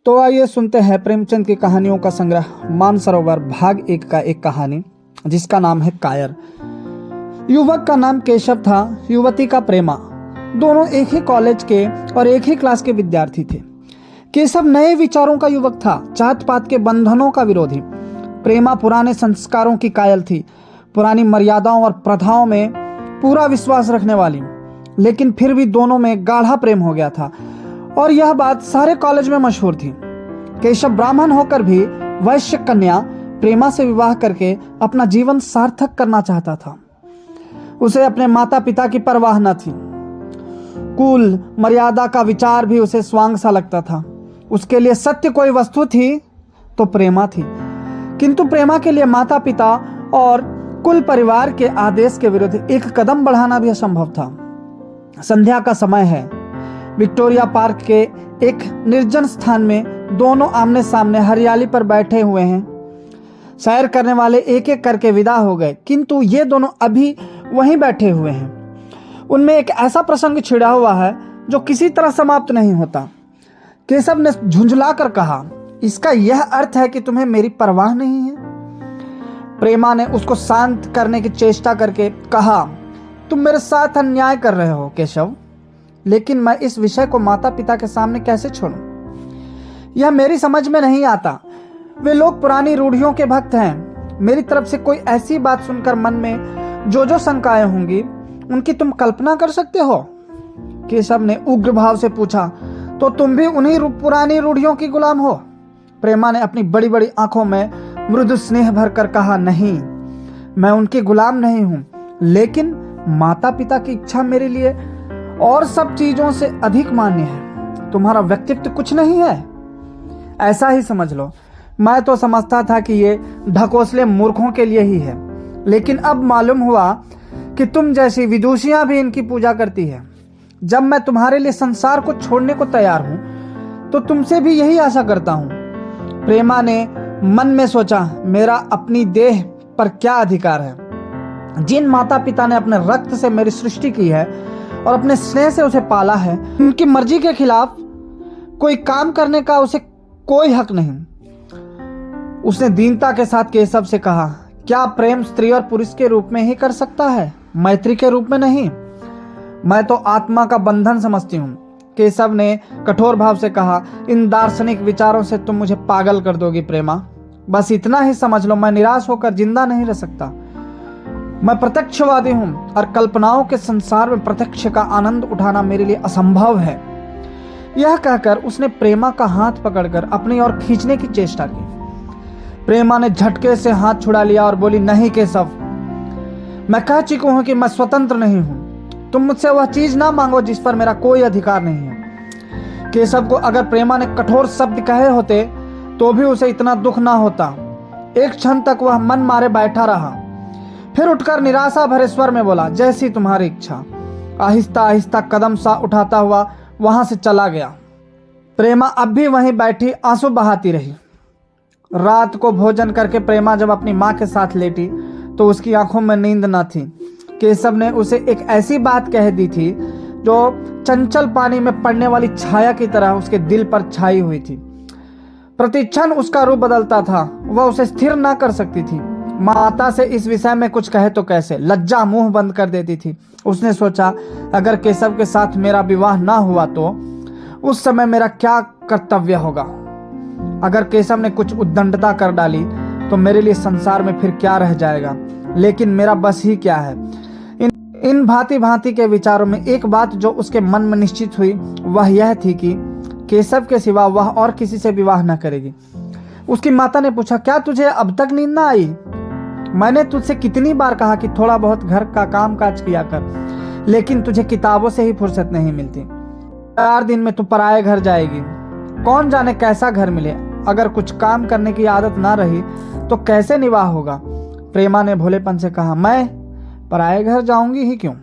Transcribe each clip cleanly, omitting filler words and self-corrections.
तो आइए सुनते हैं प्रेमचंद की कहानियों का संग्रह मानसरोवर भाग 1 का एक कहानी जिसका नाम है कायर। युवक का नाम केशव था, युवती का प्रेमा। दोनों एक ही कॉलेज के और एक ही क्लास के विद्यार्थी थे। केशव नए विचारों का युवक था, जात पात के बंधनों का विरोधी। प्रेमा पुराने संस्कारों की कायल थी, पुरानी मर्यादाओं और प्रथाओं में पूरा विश्वास रखने वाली। लेकिन फिर भी दोनों में गाढ़ा प्रेम हो गया था और यह बात सारे कॉलेज में मशहूर थी। केशव ब्राह्मण होकर भी वैश्य कन्या प्रेमा से विवाह करके अपना जीवन सार्थक करना चाहता था। उसे अपने माता पिता की परवाह न थी। कुल मर्यादा का विचार भी उसे स्वांग सा लगता था। उसके लिए सत्य कोई वस्तु थी तो प्रेमा थी, किंतु प्रेमा के लिए माता पिता और कुल परिवार के आदेश के विरुद्ध एक कदम बढ़ाना भी असंभव था। संध्या का समय है। विक्टोरिया पार्क के एक निर्जन स्थान में दोनों आमने सामने हरियाली पर बैठे हुए हैं। सैर करने वाले एक एक करके विदा हो गए, किंतु ये दोनों अभी वहीं बैठे हुए हैं। उनमें एक ऐसा प्रसंग छिड़ा हुआ है जो किसी तरह समाप्त नहीं होता। केशव ने झुंझला कर कहा, इसका यह अर्थ है कि तुम्हें मेरी परवाह नहीं है? प्रेमा ने उसको शांत करने की चेष्टा करके कहा, तुम मेरे साथ अन्याय कर रहे हो केशव, लेकिन मैं इस विषय को माता पिता के सामने कैसे छोड़ूं? यह मेरी समझ में नहीं आता। वे लोग पुरानी रूढ़ियों के भक्त हैं। मेरी तरफ से कोई ऐसी बात सुनकर मन में जो शंकाएं होंगी उनकी तुम कल्पना कर सकते हो? केशव ने उग्र भाव से पूछा, तो तुम भी उन्हीं पुरानी रूढ़ियों की गुलाम हो? प्रेमा ने अपनी बड़ी बड़ी आंखों में मृदु स्नेह भरकर कहा, नहीं, मैं उनकी गुलाम नहीं हूं, लेकिन माता पिता की इच्छा मेरे लिए और सब चीजों से अधिक मान्य है। तुम्हारा व्यक्तित्व कुछ नहीं है, ऐसा ही समझ लो। मैं तो समझता था कि ये ढकोसले मूर्खों के लिए ही है, लेकिन अब मालूम हुआ कि तुम जैसी विदुषियां भी इनकी पूजा करती है। जब मैं तुम्हारे लिए संसार को छोड़ने को तैयार हूं तो तुमसे भी यही आशा करता हूं। प्रेमा ने मन में सोचा, मेरा अपनी देह पर क्या अधिकार है? जिन माता पिता ने अपने रक्त से मेरी सृष्टि की है और अपने स्नेह से उसे पाला है, उनकी मर्जी के खिलाफ कोई काम करने का उसे कोई हक नहीं। उसने दीनता के साथ केशव से कहा, क्या प्रेम स्त्री और पुरुष के रूप में ही कर सकता है, मैत्री के रूप में नहीं? मैं तो आत्मा का बंधन समझती हूँ। केशव ने कठोर भाव से कहा, इन दार्शनिक विचारों से तुम मुझे पागल कर दोगी प्रेमा। बस इतना ही समझ लो, मैं निराश होकर जिंदा नहीं रह सकता। मैं प्रत्यक्षवादी हूं और कल्पनाओं के संसार में प्रत्यक्ष का आनंद उठाना मेरे लिए असंभव है। यह कहकर उसने प्रेमा का हाथ पकड़कर अपनी ओर खींचने की चेष्टा की। प्रेमा ने झटके से हाथ छुड़ा लिया और बोली, नहीं केशव, मैं कह चुकी हूं कि मैं स्वतंत्र नहीं हूं। तुम मुझसे वह चीज ना मांगो जिस पर मेरा कोई अधिकार नहीं है। केशव को अगर प्रेमा ने कठोर शब्द कहे होते तो भी उसे इतना दुख ना होता। एक क्षण तक वह मन मारे बैठा रहा, फिर उठकर निराशा भरे स्वर में बोला, जैसी तुम्हारी इच्छा। आहिस्ता आहिस्ता कदम सा उठाता हुआ वहां से चला गया। प्रेमा अब भी वहीं बैठी आंसू बहाती रही। रात को भोजन करके प्रेमा जब अपनी मां के साथ लेटी तो उसकी आंखों में नींद न थी। केशव ने उसे एक ऐसी बात कह दी थी जो चंचल पानी में पड़ने वाली छाया की तरह उसके दिल पर छाई हुई थी। प्रतिक्षण उसका रूप बदलता था। वह उसे स्थिर न कर सकती थी। माता से इस विषय में कुछ कहे तो कैसे, लज्जा मुंह बंद कर देती थी। उसने सोचा, अगर केशव के साथ मेरा विवाह ना हुआ तो उस समय मेरा क्या कर्तव्य होगा? अगर केशव ने कुछ उद्दंडता कर डाली तो मेरे लिए संसार में फिर क्या रह जाएगा? लेकिन मेरा बस ही क्या है? इन भांति भांति के विचारों में एक बात जो उसके मन में निश्चित हुई वह यह थी कि केशव के सिवा वह और किसी से विवाह न करेगी। उसकी माता ने पूछा, क्या तुझे अब तक नींद ना आई? मैंने तुझसे कितनी बार कहा कि थोड़ा बहुत घर का काम काज किया कर, लेकिन तुझे किताबों से ही फुर्सत नहीं मिलती। 4 दिन में तू पराये घर जाएगी। कौन जाने कैसा घर मिले। अगर कुछ काम करने की आदत ना रही तो कैसे निवाह होगा? प्रेमा ने भोलेपन से कहा, मैं पराये घर जाऊंगी ही क्यों?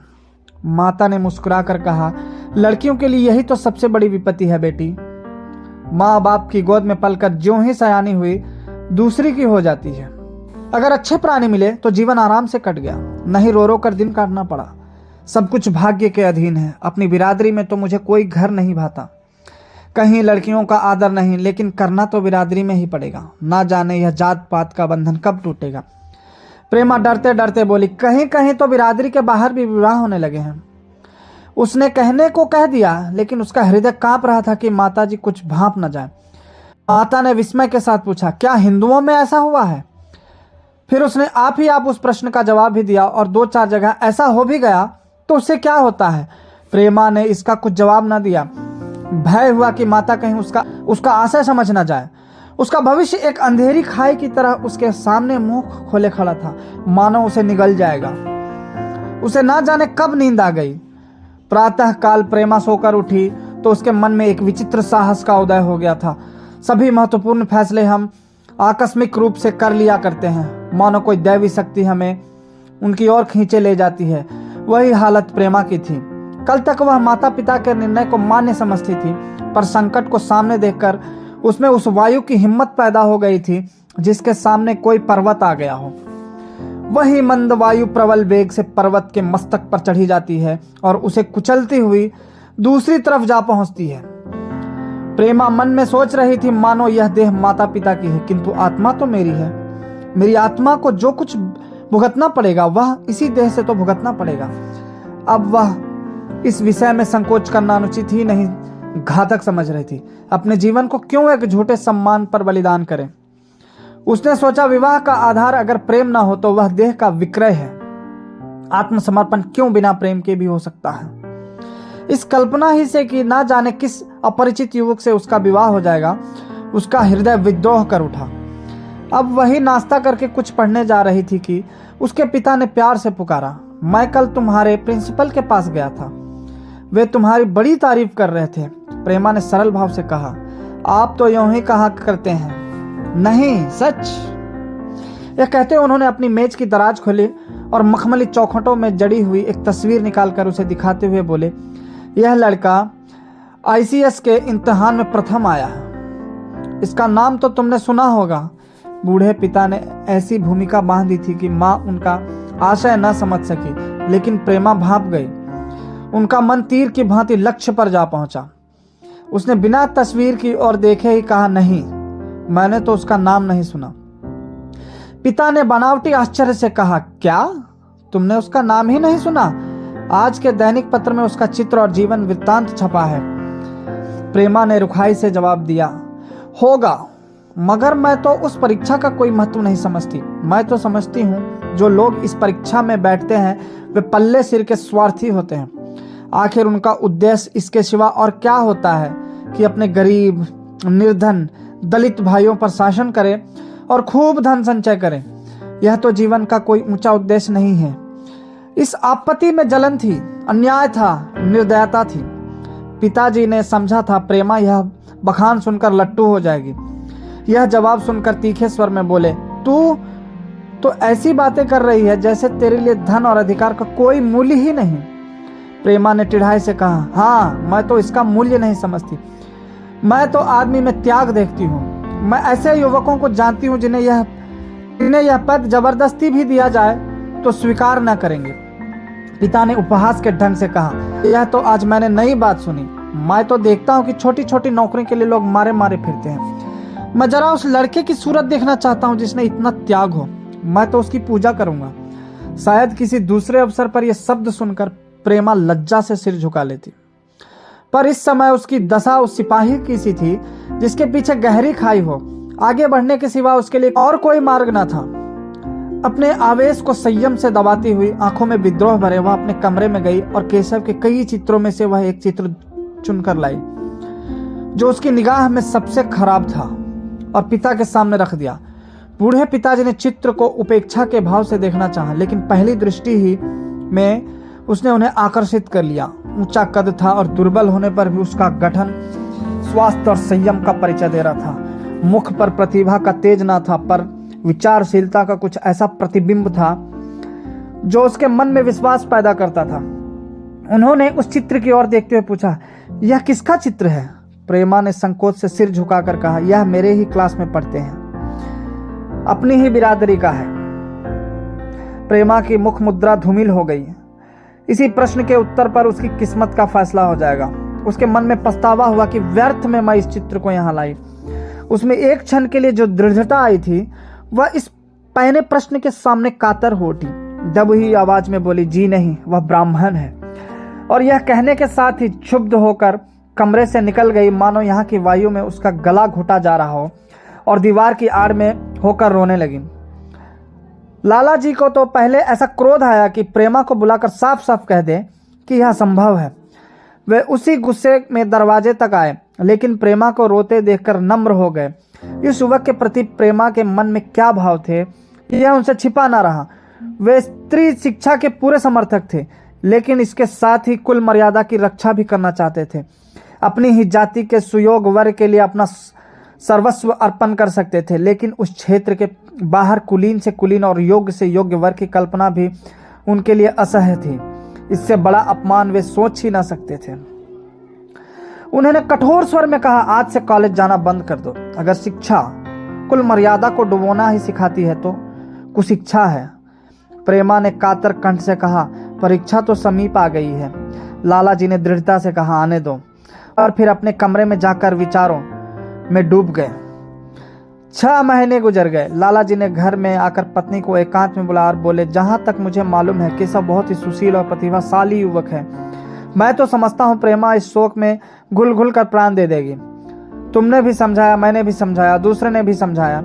माता ने मुस्कुरा कर कहा, लड़कियों के लिए यही तो सबसे बड़ी विपत्ति है बेटी। माँ बाप की गोद में पलकर ज्यों ही सयानी हुई दूसरी की हो जाती है। अगर अच्छे प्राणी मिले तो जीवन आराम से कट गया, नहीं रो रो कर दिन काटना पड़ा। सब कुछ भाग्य के अधीन है। अपनी बिरादरी में तो मुझे कोई घर नहीं भाता। कहीं लड़कियों का आदर नहीं, लेकिन करना तो बिरादरी में ही पड़ेगा। ना जाने यह जात पात का बंधन कब टूटेगा। प्रेमा डरते डरते बोली, कहीं कहीं तो बिरादरी के बाहर भी विवाह होने लगे हैं। उसने कहने को कह दिया, लेकिन उसका हृदय कांप रहा था कि माताजी कुछ भांप न जाए। माता ने विस्मय के साथ पूछा, क्या हिंदुओं में ऐसा हुआ है? फिर उसने आप उस प्रश्न का जवाब भी दिया, और 2-4 जगह ऐसा हो भी गया तो उससे क्या होता है? प्रेमा ने इसका कुछ जवाब न दिया। भय हुआ कि माता कहीं उसका आशय समझ न जाए। उसका भविष्य एक अंधेरी खाई की तरह उसके सामने मुंह खोले खड़ा था, मानो उसे निगल जाएगा। उसे ना जाने कब नींद आ गई। प्रातः काल प्रेमा सोकर उठी तो उसके मन में एक विचित्र साहस का उदय हो गया था। सभी महत्वपूर्ण फैसले हम आकस्मिक रूप से कर लिया करते हैं, मानो कोई दैवी शक्ति हमें उनकी ओर खींचे ले जाती है। वही हालत प्रेमा की थी। कल तक वह माता पिता के निर्णय को मान्य समझती थी, पर संकट को सामने देखकर उसमें उस वायु की हिम्मत पैदा हो गई थी जिसके सामने कोई पर्वत आ गया हो। वही मंद वायु प्रबल वेग से पर्वत के मस्तक पर चढ़ी जाती है और उसे कुचलती हुई दूसरी तरफ जा पहुंचती है। प्रेमा मन में सोच रही थी, मानो यह देह माता पिता की है, किंतु आत्मा तो मेरी है। मेरी आत्मा को जो कुछ भुगतना पड़ेगा वह इसी देह से तो भुगतना पड़ेगा। अब वह इस विषय में संकोच करना अनुचित ही नहीं, घातक समझ रही थी। अपने जीवन को क्यों एक झूठे सम्मान पर बलिदान करें? उसने सोचा, विवाह का आधार अगर प्रेम ना हो तो वह देह का विक्रय है। आत्मसमर्पण क्यों बिना प्रेम के भी हो सकता है? इस कल्पना ही से कि ना जाने किस अपरिचित युवक से उसका विवाह हो जाएगा, उसका हृदय विद्रोह कर उठा। अब वही नाश्ता करके कुछ पढ़ने जा रही थी कि उसके पिता ने प्यार से पुकारा, मैं कल तुम्हारे प्रिंसिपल के पास गया था, वे तुम्हारी बड़ी तारीफ कर रहे थे। प्रेमा ने सरल भाव से कहा, आप तो यूं ही कहा करते हैं। नहीं, सच। यह कहते उन्होंने अपनी मेज की दराज खोली और मखमली चौखटों में जड़ी हुई एक तस्वीर निकालकर उसे दिखाते हुए बोले, यह लड़का ICS के इम्तिहान में प्रथम आया है। इसका नाम तो तुमने सुना होगा। बूढ़े पिता ने ऐसी भूमिका बांध दी थी कि माँ उनका आशय न समझ सकी, लेकिन प्रेमा भाप गई। उनका मन तीर की भांति लक्ष्य पर जा पहुंचा। उसने बिना तस्वीर की ओर देखे ही कहा, नहीं, मैंने तो उसका नाम नहीं सुना। पिता ने बनावटी आश्चर्य से कहा, क्या तुमने उसका नाम ही नहीं सुना? आज के दैनिक पत्र में उसका चित्र और जीवन वृत्तांत छपा है। प्रेमा ने रुखाई से जवाब दिया, होगा, मगर मैं तो उस परीक्षा का कोई महत्व नहीं समझती। मैं तो समझती हूँ जो लोग इस परीक्षा में बैठते हैं वे पल्ले सिर के स्वार्थी होते हैं। आखिर उनका उद्देश्य इसके सिवा और क्या होता है कि अपने गरीब, निर्धन, दलित भाइयों पर शासन करें और खूब धन संचय करें। यह तो जीवन का कोई ऊंचा उद्देश्य नहीं है। इस आपत्ति में जलन थी, अन्याय था, निर्दयता थी। पिताजी ने समझा था प्रेमा यह बखान सुनकर लट्टू हो जाएगी। यह जवाब सुनकर तीखे स्वर में बोले, तू तो ऐसी बातें कर रही है जैसे तेरे लिए धन और अधिकार का कोई मूल्य ही नहीं। प्रेमा ने टिढ़ाई से कहा, हाँ, मैं तो इसका मूल्य नहीं समझती। मैं तो आदमी में त्याग देखती हूँ। मैं ऐसे युवकों को जानती हूँ जिन्हें यह पद जबरदस्ती भी दिया जाए तो स्वीकार न करेंगे। पिता ने उपहास के ढंग से कहा, यह तो आज मैंने नई बात सुनी। मैं तो देखता हूँ कि छोटी छोटी नौकरी के लिए लोग मारे मारे फिरते हैं। मैं जरा उस लड़के की सूरत देखना चाहता हूँ जिसने इतना त्याग हो। मैं तो उसकी पूजा करूंगा। शायद किसी दूसरे अवसर पर यह शब्द सुनकर प्रेमा लज्जा से सिर झुका लेती, पर इस समय उसकी दशा उस सिपाही की सी थी जिसके पीछे गहरी खाई हो। आगे बढ़ने के सिवा उसके लिए और कोई मार्ग न था। अपने आवेश को संयम से दबाती हुई, आंखों में विद्रोह भरे, वह अपने कमरे में गई और केशव के कई चित्रों में से वह एक चित्र चुनकर लाई जो उसकी निगाह में सबसे खराब था और पिता के सामने रख दिया। बूढ़े पिताजी ने चित्र को उपेक्षा के भाव से देखना चाहा, लेकिन पहली दृष्टि ही में उसने उन्हें आकर्षित कर लिया। ऊंचा कद था और दुर्बल होने पर भी उसका गठन स्वास्थ्य और संयम का परिचय दे रहा था। मुख पर प्रतिभा का तेज ना था, पर विचारशीलता का कुछ ऐसा प्रतिबिंब था जो उसके मन में विश्वास पैदा करता था। उन्होंने उस चित्र की ओर देखते हुए पूछा, यह किसका चित्र है? प्रेमा ने संकोच से सिर झुकाकर कहा, यह मेरे ही क्लास में पढ़ते हैं, अपनी ही बिरादरी का है। प्रेमा की मुख मुद्रा धूमिल हो गई। इसी प्रश्न के उत्तर पर उसकी किस्मत का फैसला हो जाएगा। उसके मन में पछतावा हुआ कि व्यर्थ में मैं इस चित्र को यहाँ लाई। उसमें एक क्षण के लिए जो दृढ़ता आई थी वह इस पहले प्रश्न के सामने कातर हो उठी। दब हुई आवाज में बोली, जी नहीं, वह ब्राह्मण है। और यह कहने के साथ ही क्षुब्ध होकर कमरे से निकल गई, मानो यहाँ की वायु में उसका गला घुटा जा रहा हो, और दीवार की आड़ में होकर रोने लगी। लाला जी को तो पहले ऐसा क्रोध आया कि प्रेमा को बुलाकर साफ साफ कह दे कि यह संभव है। वे उसी गुस्से में दरवाजे तक आए, लेकिन प्रेमा को रोते देखकर नम्र हो गए। इस युवक के प्रति प्रेमा के मन में क्या भाव थे यह उनसे छिपा ना रहा। वे स्त्री शिक्षा के पूरे समर्थक थे, लेकिन इसके साथ ही कुल मर्यादा की रक्षा भी करना चाहते थे। अपनी ही जाति के सुयोग वर्ग के लिए अपना सर्वस्व अर्पण कर सकते थे, लेकिन उस क्षेत्र के बाहर कुलीन से कुलीन और योग्य से योग्य वर्ग की कल्पना भी उनके लिए असह्य थी। इससे बड़ा अपमान वे सोच ही ना सकते थे। उन्होंने कठोर स्वर में कहा, आज से कॉलेज जाना बंद कर दो। अगर शिक्षा कुल मर्यादा को डुबोना ही सिखाती है तो कुशिक्षा है। प्रेमा ने कातर कंठ से कहा, परीक्षा तो समीप आ गई है। लाला जी ने दृढ़ता से कहा, आने दो, और फिर अपने कमरे में जाकर विचारों में डूब गए। 6 महीने गुजर गए। लाला जी ने घर में आकर पत्नी को एकांत में बुलाकर बोले, जहां तक मुझे मालूम है केशव बहुत ही सुशील और प्रतिभाशाली युवक है। मैं तो समझता हूँ प्रेमा इस शोक में घुल घुल कर प्राण दे देगी। तुमने भी समझाया, मैंने भी समझाया, दूसरे ने भी समझाया,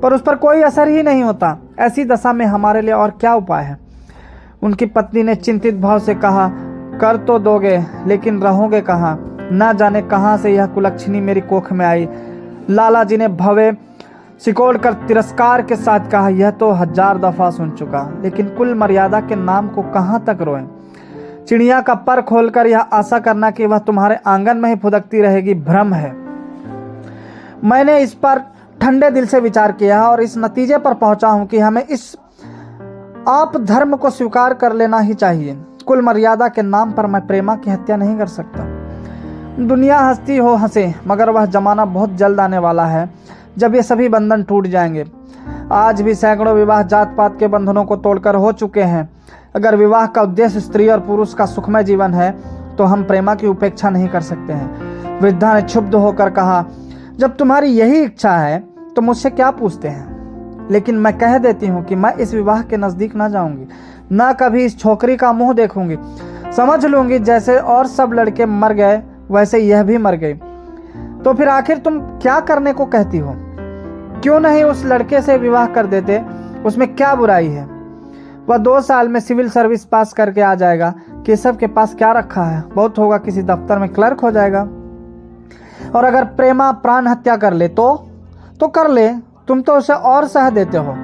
पर उस पर कोई असर ही नहीं होता। ऐसी दशा में हमारे लिए और क्या उपाय है? उनकी पत्नी ने चिंतित भाव से कहा, कर तो दोगे, लेकिन रहोगे कहाँ? ना जाने कहाँ से यह कुलक्षणी मेरी कोख में आई। लाला जी ने भवे सिकोड़ कर तिरस्कार के साथ कहा, यह तो 1000 दफा सुन चुका, लेकिन कुल मर्यादा के नाम को कहाँ तक रोएं? चिड़िया का पर खोलकर यह आशा करना कि वह तुम्हारे आंगन में ही फुदकती रहेगी भ्रम है। मैंने इस पर ठंडे दिल से विचार किया और इस नतीजे पर पहुंचा हूं कि हमें इस आप धर्म को स्वीकार कर लेना ही चाहिए। कुल मर्यादा के नाम पर मैं प्रेमा की हत्या नहीं कर सकता। दुनिया हंसती हो हंसे, मगर वह जमाना बहुत जल्द आने वाला है जब ये सभी बंधन टूट जाएंगे। आज भी सैकड़ों विवाह जात पात के बंधनों को तोड़कर हो चुके हैं। अगर विवाह का उद्देश्य स्त्री और पुरुष का सुखमय जीवन है तो हम प्रेमा की उपेक्षा नहीं कर सकते हैं। वृद्धा ने क्षुब्ध होकर कहा, जब तुम्हारी यही इच्छा है तो मुझसे क्या पूछते हैं? लेकिन मैं कह देती हूँ कि मैं इस विवाह के नजदीक ना जाऊंगी, ना कभी इस छोकरी का मुंह देखूंगी। समझ लूंगी जैसे और सब लड़के मर गए वैसे यह भी मर गई। तो फिर आखिर तुम क्या करने को कहती हो? क्यों नहीं उस लड़के से विवाह कर देते? उसमें क्या बुराई है? वह 2 साल में सिविल सर्विस पास करके आ जाएगा। केशव के पास क्या रखा है? बहुत होगा किसी दफ्तर में क्लर्क हो जाएगा। और अगर प्रेमा प्राण हत्या कर ले तो कर ले, तुम तो उसे और सह देते हो।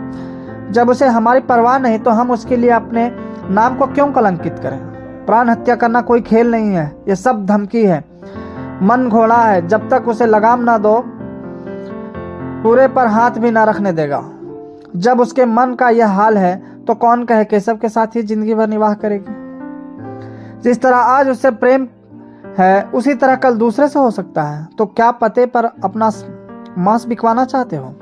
जब उसे हमारी परवाह नहीं तो हम उसके लिए अपने नाम को क्यों कलंकित करें? प्राण हत्या करना कोई खेल नहीं है, यह सब धमकी है। मन घोड़ा है, जब तक उसे लगाम ना दो पूरे पर हाथ भी ना रखने देगा। जब उसके मन का यह हाल है तो कौन कहे केशव के साथ ही जिंदगी भर निवाह करेगी? जिस तरह आज उससे प्रेम है उसी तरह कल दूसरे से हो सकता है। तो क्या पते पर अपना मांस बिकवाना चाहते हो?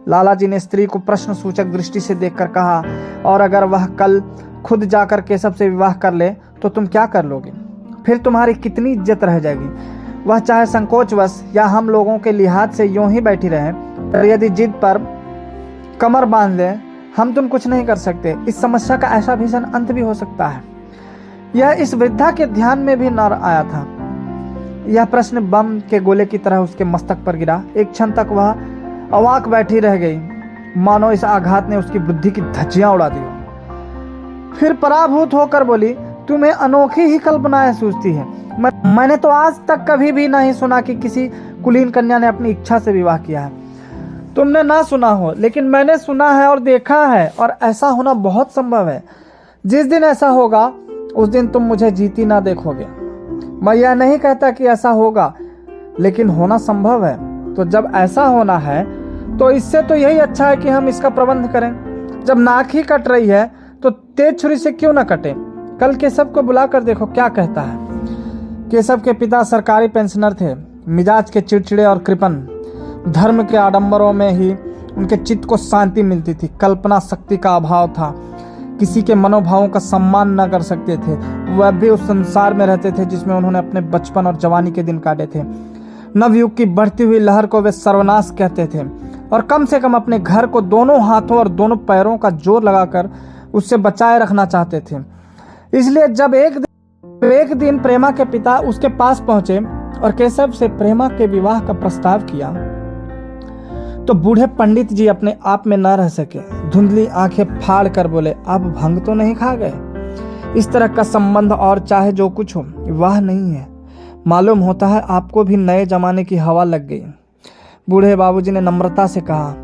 लाला जी ने स्त्री को प्रश्न सूचक दृष्टि से देखकर कहा, और अगर वह कल खुद जाकर केशव से विवाह कर ले तो तुम क्या कर लोगे? फिर तुम्हारी कितनी इज्जत रह जाएगी? वह चाहे संकोचवश या हम लोगों के लिहाज से यूं ही बैठी रहे, पर यदि जिद पर कमर बांध ले हम तुम कुछ नहीं कर सकते। इस समस्या का ऐसा भीषण अंत भी हो सकता है। यह इस वृद्धा के ध्यान में भी न आया था। यह प्रश्न बम के गोले की तरह उसके मस्तक पर गिरा। एक क्षण तक वह अवाक बैठी रह गई, मानो इस आघात ने उसकी बुद्धि की धज्जियां उड़ा दी। फिर पराभूत होकर बोली, तुम्हें अनोखी ही कल्पनाएं सूझती है। मैंने तो आज तक कभी भी नहीं सुना कि किसी कुलीन कन्या ने अपनी इच्छा से विवाह किया है। तुमने ना सुना हो, लेकिन मैंने सुना है और देखा है, और ऐसा होना बहुत संभव है। जिस दिन ऐसा होगा उस दिन तुम मुझे जीती ना देखोगे। मैं यह नहीं कहता कि ऐसा होगा, लेकिन होना संभव है। तो जब ऐसा होना है तो इससे तो यही अच्छा है कि हम इसका प्रबंध करें। जब नाक ही कट रही है तो तेज छुरी से क्यों ना कटे? कल केशव को बुला कर देखो क्या कहता है। केशव के पिता सरकारी पेंशनर थे, मिजाज के चिड़चिड़े और कृपण। धर्म के आडंबरों में ही उनके चित्त को शांति मिलती थी। कल्पना शक्ति का अभाव था, किसी के मनोभावों का सम्मान न कर सकते थे। वह भी उस संसार में रहते थे जिसमें उन्होंने अपने बचपन और जवानी के दिन काटे थे। नवयुग की बढ़ती हुई लहर को वे सर्वनाश कहते थे और कम से कम अपने घर को दोनों हाथों और दोनों पैरों का जोर लगाकर उससे बचाए रखना चाहते थे। इसलिए जब एक दिन प्रेमा के पिता उसके पास पहुंचे और केशव से प्रेमा के विवाह का प्रस्ताव किया तो बूढ़े पंडित जी अपने आप में न रह सके। धुंधली आंखें फाड़ कर बोले, आप भंग तो नहीं खा गए? इस तरह का संबंध और चाहे जो कुछ हो विवाह नहीं है। मालूम होता है आपको भी नए जमाने की हवा लग गई। बूढ़े बाबूजी ने नम्रता से कहा,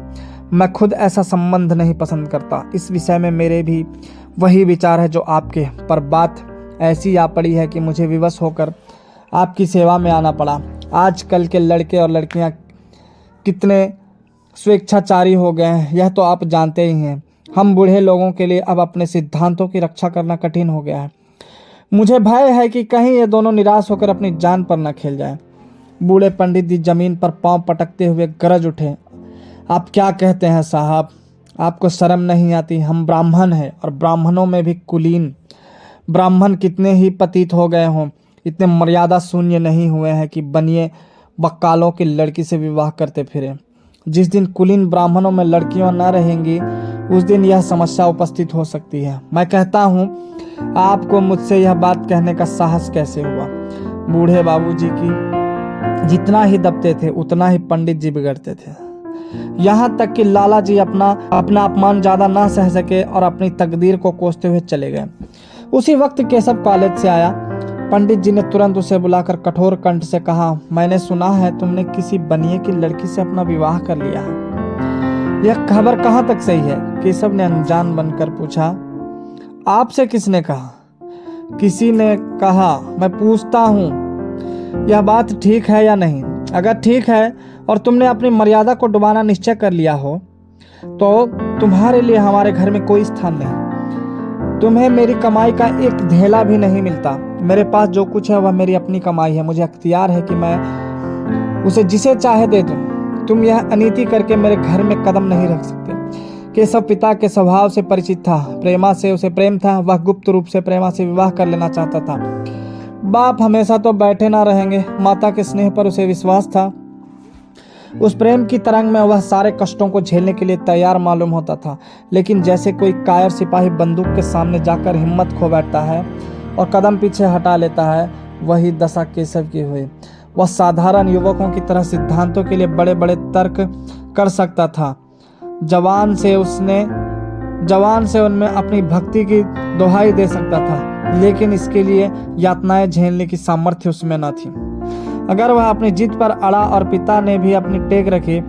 मैं खुद ऐसा संबंध नहीं पसंद करता। इस विषय में मेरे भी वही विचार है जो आपके, पर बात ऐसी आ पड़ी है कि मुझे विवश होकर आपकी सेवा में आना पड़ा। आजकल के लड़के और लड़कियां कितने स्वेच्छाचारी हो गए हैं, यह तो आप जानते ही हैं। हम बूढ़े लोगों के लिए अब अपने सिद्धांतों की रक्षा करना कठिन हो गया है। मुझे भय है कि कहीं ये दोनों निराश होकर अपनी जान पर न खेल जाएं। बूढ़े पंडित जी जमीन पर पांव पटकते हुए गरज उठे, आप क्या कहते हैं साहब? आपको शर्म नहीं आती? हम ब्राह्मण हैं और ब्राह्मणों में भी कुलीन। ब्राह्मण कितने ही पतित हो गए हों, इतने मर्यादा शून्य नहीं हुए हैं कि बनिए बक्कालों की लड़की से विवाह करते फिरे। जिस दिन कुलीन ब्राह्मणों में लड़कियां न रहेंगी उस दिन यह समस्या उपस्थित हो सकती है। मैं कहता हूँ आपको मुझसे यह बात कहने का साहस कैसे हुआ? बूढ़े बाबूजी की जितना ही दबते थे उतना ही पंडित जी बिगड़ते थे। यहाँ तक कि लाला जी अपना अपमान ज्यादा ना सह सके और अपनी तकदीर को कोसते हुए चले गए। उसी वक्त केशव कॉलेज से आया। पंडित जी ने तुरंत उसे बुलाकर कठोर कंठ से कहा, मैंने सुना है तुमने किसी बनिए की लड़की से अपना विवाह कर लिया है। यह खबर कहाँ तक सही है? केशव ने अनजान बनकर पूछा। आपसे किसने कहा? किसी ने कहा। मैं पूछता हूँ यह बात ठीक है या नहीं? अगर ठीक है और तुमने अपनी मर्यादा को डुबाना निश्चय कर लिया हो तो तुम्हारे लिए हमारे घर में कोई स्थान नहीं। तुम्हें मेरी कमाई का एक धेला भी नहीं मिलता। मेरे पास जो कुछ है वह मेरी अपनी कमाई है। मुझे अख्तियार है कि मैं उसे जिसे चाहे दे दूं। तुम यह अनीति करके मेरे घर में कदम नहीं रख सकते। केशव पिता के स्वभाव से परिचित था। प्रेमा से उसे प्रेम था। वह गुप्त रूप से प्रेमा से विवाह कर लेना चाहता था। बाप हमेशा तो बैठे ना रहेंगे। माता के स्नेह पर उसे विश्वास था। उस प्रेम की तरंग में वह सारे कष्टों को झेलने के लिए तैयार मालूम होता था। लेकिन जैसे कोई कायर सिपाही बंदूक के सामने जाकर हिम्मत खो बैठता है और कदम पीछे हटा लेता है, वही दशा केशव की हुई। वह साधारण युवकों की तरह सिद्धांतों के लिए बड़े बड़े तर्क कर सकता था। जवान से उनमें अपनी भक्ति की दोहाई दे सकता था, लेकिन इसके लिए यातनाएं झेलने की सामर्थ्य उसमें न थी। अगर वह अपनी जिद पर अड़ा और पिता ने भी अपनी टेक रखी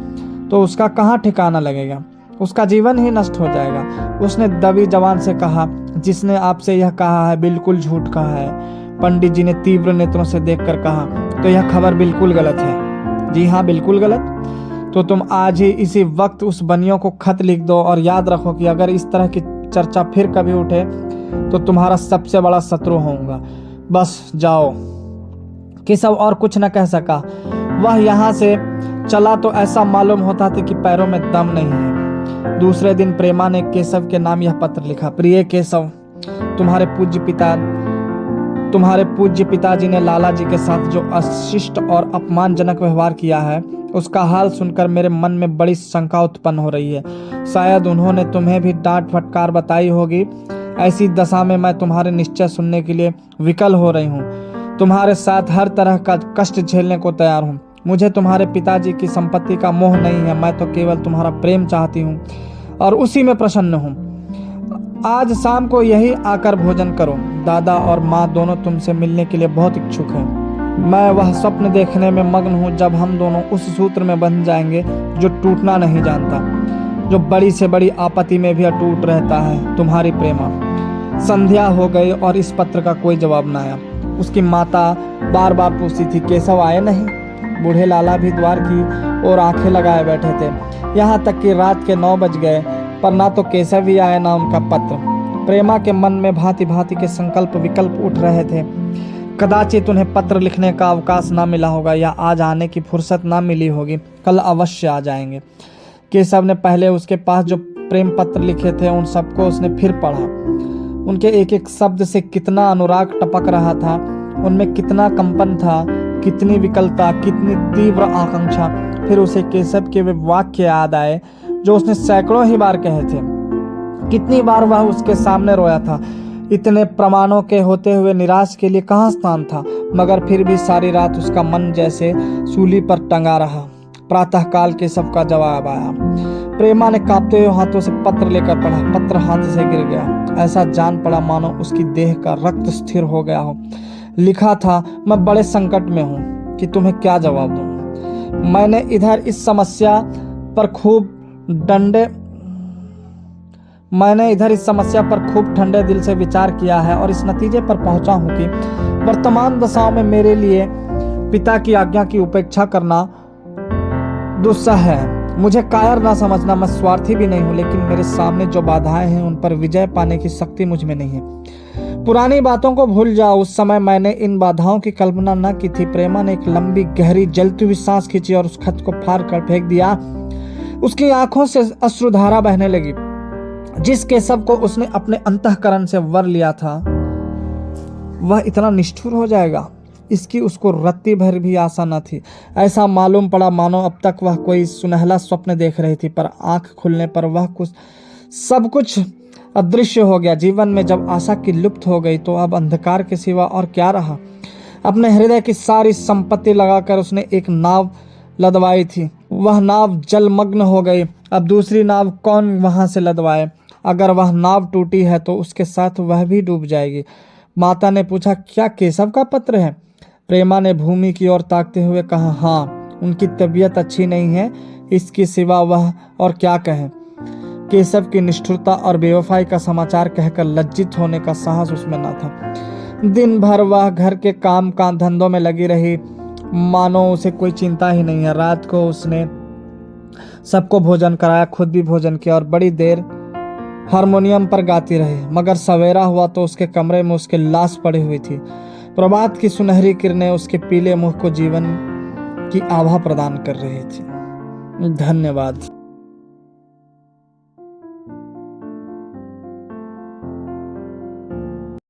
तो उसका कहाँ ठिकाना लगेगा? उसका जीवन ही नष्ट हो जाएगा। उसने दबी जवान से कहा, जिसने आपसे यह कहा है बिल्कुल झूठ कहा है। पंडित जी ने तीव्र नेत्रों से देखकर कहा, तो यह खबर बिल्कुल गलत है। जी हाँ, बिल्कुल गलत। तो तुम आज ही इसी वक्त उस बनियों को खत लिख दो और याद रखो कि अगर इस तरह की चर्चा फिर कभी उठे तो तुम्हारा सबसे बड़ा शत्रु होऊंगा। बस जाओ। केशव और कुछ न कह सका। वह यहाँ से चला तो ऐसा मालूम होता था कि पैरों में दम नहीं है। दूसरे दिन प्रेमा ने केशव के नाम यह पत्र लिखा। प्रिय केशव, तुम्हारे पूज्य पिताजी ने लाला जी के साथ जो अशिष्ट और अपमानजनक व्यवहार किया है उसका हाल सुनकर मेरे मन में बड़ी शंका उत्पन्न हो रही है। शायद उन्होंने तुम्हें भी डांट फटकार बताई होगी। ऐसी दशा में मैं तुम्हारे निश्चय सुनने के लिए विकल हो रही हूँ। तुम्हारे साथ हर तरह का कष्ट झेलने को तैयार हूँ। मुझे तुम्हारे पिताजी की संपत्ति का मोह नहीं है। मैं तो केवल तुम्हारा प्रेम चाहती हूँ और उसी में प्रसन्न हूँ। आज शाम को यही आकर भोजन करो। दादा और माँ दोनों तुमसे मिलने के लिए बहुत इच्छुक हैं। मैं वह स्वप्न देखने में मग्न हूँ जब हम दोनों उस सूत्र में बंध जाएंगे जो टूटना नहीं जानता, जो बड़ी से बड़ी आपत्ति में भी अटूट रहता है। तुम्हारी प्रेमा। संध्या हो गई और इस पत्र का कोई जवाब न आया। उसकी माता बार बार पूछती थी, केशव आए नहीं? बूढ़े लाला भी द्वार की ओर आंखें लगाए बैठे थे। यहाँ तक कि रात के 9 बज गए, पर ना तो केशव ही आया ना उनका पत्र। प्रेमा के मन में भांति भांति के संकल्प विकल्प उठ रहे थे। कदाचित उन्हें पत्र लिखने का अवकाश ना मिला होगा या आज आने की फुर्सत ना मिली होगी। कल अवश्य आ जाएंगे। केशव ने पहले उसके पास जो प्रेम पत्र लिखे थे उन सबको उसने फिर पढ़ा। उनके एक एक शब्द से कितना अनुराग टपक रहा था, उनमें कितना कंपन था, कितनी विकलता, कितनी तीव्र आकांक्षा। फिर उसे केशव के वे वाक्य याद आए जो उसने सैकड़ों ही बार कहे थे। कितनी बार वह उसके सामने रोया था। इतने प्रमाणों के होते हुए निराश के लिए कहाँ स्थान था, मगर फिर भी सारी रात उसका मन जैसे सूली पर टंगा रहा। प्रातःकाल केशव का जवाब आया। प्रेमा ने कांपते हुए हाथों से पत्र लेकर पढ़ा। पत्र हाथ से गिर गया। ऐसा जान पड़ा मानो उसकी देह का रक्त स्थिर हो गया हो। लिखा था, मैं बड़े संकट में हूँ कि तुम्हें क्या जवाब दूं। मैंने इधर इस समस्या पर खूब ठंडे दिल से विचार किया है और इस नतीजे पर पहुंचा हूं कि वर्तमान दशाओं में मेरे लिए पिता की आज्ञा की उपेक्षा करना दुस्सह है। मुझे कायर ना समझना, मैं स्वार्थी भी नहीं हूं, लेकिन मेरे सामने जो बाधाएं हैं उन पर विजय पाने की शक्ति मुझ में नहीं है। पुरानी बातों को भूल जाओ, उस समय मैंने इन बाधाओं की कल्पना न की थी। प्रेमा ने एक लंबी गहरी जलती हुई सांस खींची और उस खत को फाड़ कर फेंक दिया। उसकी आंखों से अश्रुधारा बहने लगी। जिस केशव को उसने अपने अंतःकरण से वर लिया था वह इतना निष्ठुर हो जाएगा, इसकी उसको रत्ती भर भी आशा न थी। ऐसा मालूम पड़ा मानो अब तक वह कोई सुनहला स्वप्न देख रही थी, पर आंख खुलने पर वह सब कुछ अदृश्य हो गया। जीवन में जब आशा की लुप्त हो गई तो अब अंधकार के सिवा और क्या रहा। अपने हृदय की सारी संपत्ति लगाकर उसने एक नाव लदवाई थी, वह नाव जलमग्न हो गई। अब दूसरी नाव कौन वहां से लदवाए। अगर वह नाव टूटी है तो उसके साथ वह भी डूब जाएगी। माता ने पूछा, क्या केशव का पत्र है? प्रेमा ने भूमि की ओर ताकते हुए कहा, हाँ, उनकी तबीयत अच्छी नहीं है, इसके सिवा वह और क्या कहे। केशव की निष्ठुरता और बेवफाई का समाचार कहकर लज्जित होने का साहस उसमें न था। दिन भर वह घर के काम धंधों में लगी रही, मानो उसे कोई चिंता ही नहीं है। रात को उसने सबको भोजन कराया, खुद भी भोजन किया और बड़ी देर हारमोनियम पर गाती रही। मगर सवेरा हुआ तो उसके कमरे में उसकी लाश पड़ी हुई थी। प्रभात की सुनहरी किरणें उसके पीले मुख को जीवन की आभा प्रदान कर रही थी। धन्यवाद।